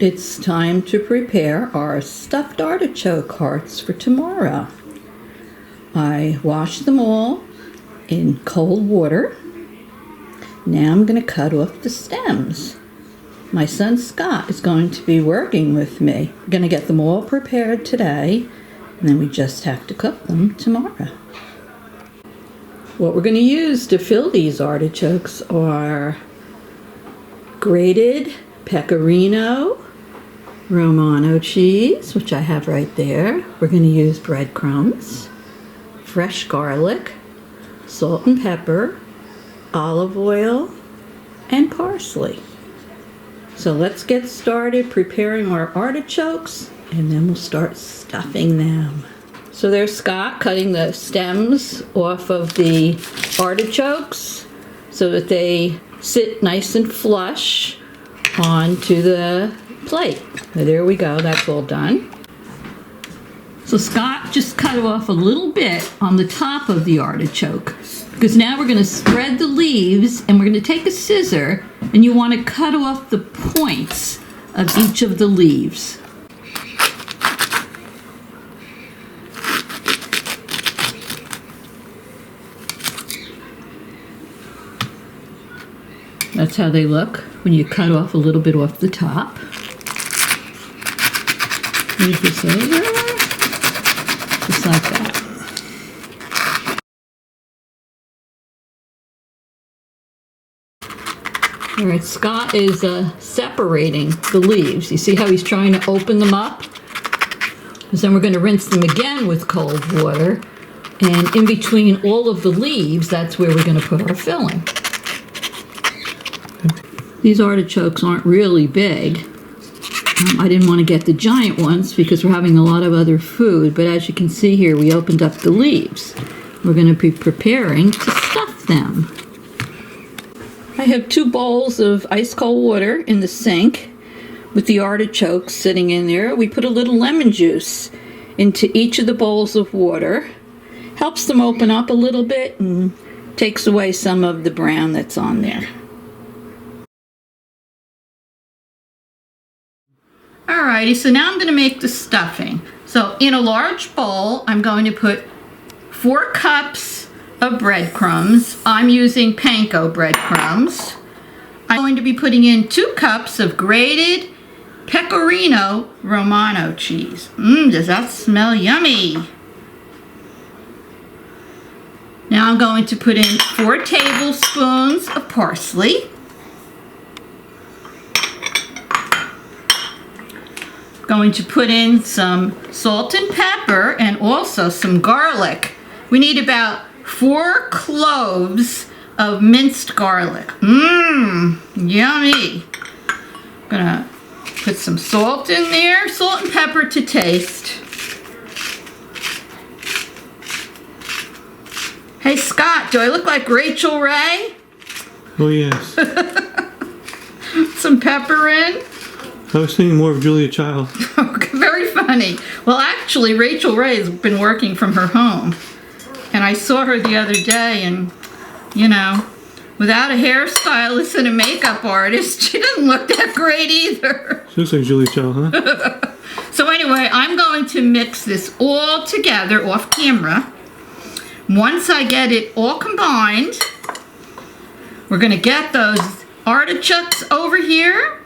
it's time to prepare our stuffed artichoke hearts for tomorrow. I washed them all in cold water. Now I'm going to cut off the stems. My son Scott is going to be working with me. We're going to get them all prepared today, and then we just have to cook them tomorrow. What we're going to use to fill these artichokes are grated Pecorino Romano cheese, which I have right there. We're going to use breadcrumbs, fresh garlic, salt and pepper, olive oil, and parsley. So let's get started preparing our artichokes, and then we'll start stuffing them. So there's Scott cutting the stems off of the artichokes so that they sit nice and flush onto the plate. There we go, that's all done. So Scott just cut off a little bit on the top of the artichoke, because now we're going to spread the leaves and we're going to take a scissor and you want to cut off the points of each of the leaves. That's how they look when you cut off a little bit off the top. Move this over, just like that. All right, Scott is separating the leaves. You see how he's trying to open them up? Because then we're going to rinse them again with cold water. And in between all of the leaves, that's where we're going to put our filling. These artichokes aren't really big. I didn't want to get the giant ones because we're having a lot of other food, but as you can see here, we opened up the leaves. We're going to be preparing to stuff them. I have 2 bowls of ice cold water in the sink with the artichokes sitting in there. We put a little lemon juice into each of the bowls of water. Helps them open up a little bit and takes away some of the brown that's on there. Alrighty, so now I'm going to make the stuffing. So in a large bowl, I'm going to put 4 cups of breadcrumbs. I'm using Panko breadcrumbs. I'm going to be putting in 2 cups of grated Pecorino Romano cheese. Does that smell yummy? Now I'm going to put in 4 tablespoons of parsley. Going to put in some salt and pepper and also some garlic. We need about 4 cloves of minced garlic. Yummy. I'm gonna put some salt in there, salt and pepper to taste. Hey Scott, do I look like Rachel Ray? Oh yes. Some pepper in. I was thinking more of Julia Child. Very funny. Well, actually, Rachel Ray has been working from her home. And I saw her the other day, and, you know, without a hairstylist and a makeup artist, she doesn't look that great either. She looks like Julia Child, huh? So anyway, I'm going to mix this all together off camera. Once I get it all combined, we're going to get those artichokes over here.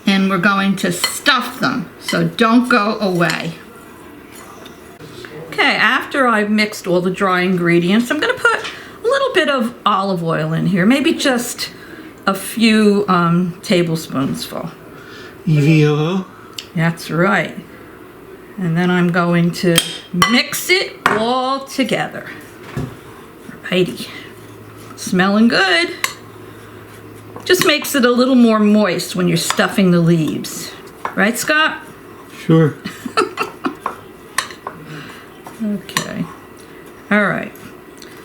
And we're going to stuff them, so don't go away. Okay, after I've mixed all the dry ingredients, I'm going to put a little bit of olive oil in here, maybe just a few tablespoons full. EVOO? That's right. And then I'm going to mix it all together. Alrighty. Smelling good. Just makes it a little more moist when you're stuffing the leaves. Right, Scott? Sure. Okay. All right.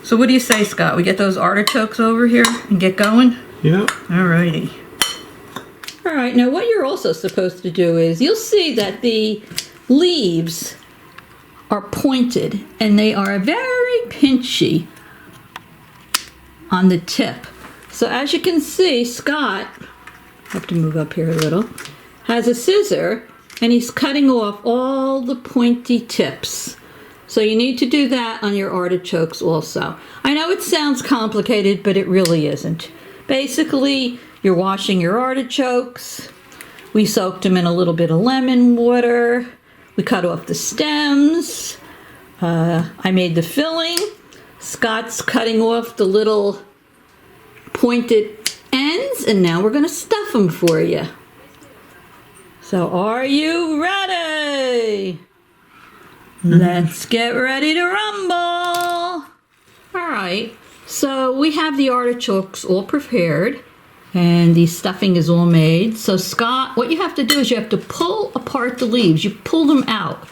So what do you say, Scott? We get those artichokes over here and get going? Yep. All righty. All right. Now what you're also supposed to do is you'll see that the leaves are pointed and they are very pinchy on the tip. So as you can see, Scott, I have to move up here a little, has a scissor and he's cutting off all the pointy tips. So you need to do that on your artichokes also. I know it sounds complicated, but it really isn't. Basically, you're washing your artichokes. We soaked them in a little bit of lemon water. We cut off the stems. I made the filling. Scott's cutting off the little pointed ends, and now we're going to stuff them for you. So are you ready? Let's get ready to rumble. All right, so we have the artichokes all prepared and the stuffing is all made. So Scott, what you have to do is you have to pull apart the leaves. You pull them out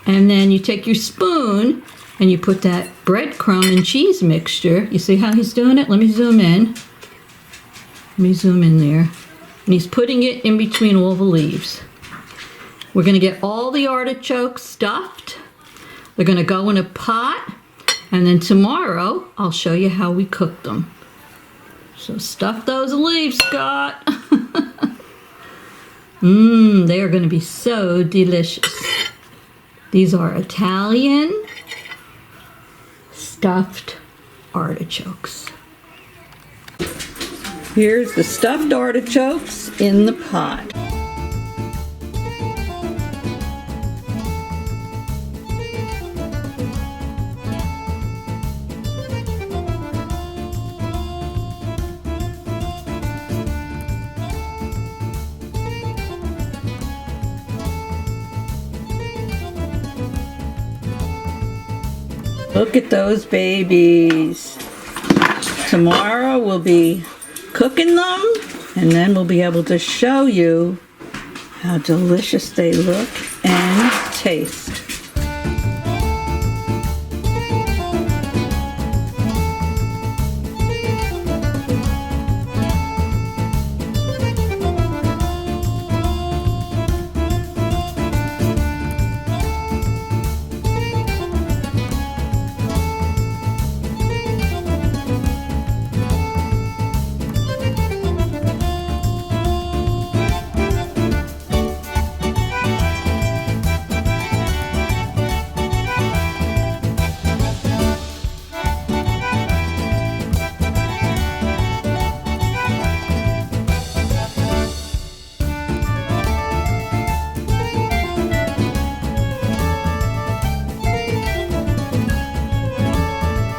and then you take your spoon and you put that breadcrumb and cheese mixture. You see how he's doing it? Let me zoom in. Let me zoom in there. And he's putting it in between all the leaves. We're going to get all the artichokes stuffed. They're going to go in a pot, and then tomorrow I'll show you how we cook them. So stuff those leaves, Scott. They are going to be so delicious. These are Italian stuffed artichokes. Here's the stuffed artichokes in the pot. Look at those babies. Tomorrow we'll be cooking them, and then we'll be able to show you how delicious they look and taste.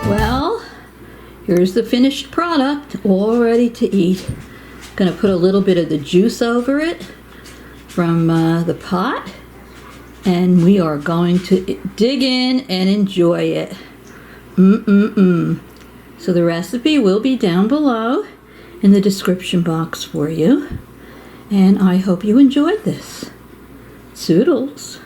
Well, here's the finished product, all ready to eat. Gonna put a little bit of the juice over it from the pot, and we are going to dig in and enjoy it. So the recipe will be down below in the description box for you, and I hope you enjoyed this. Toodles.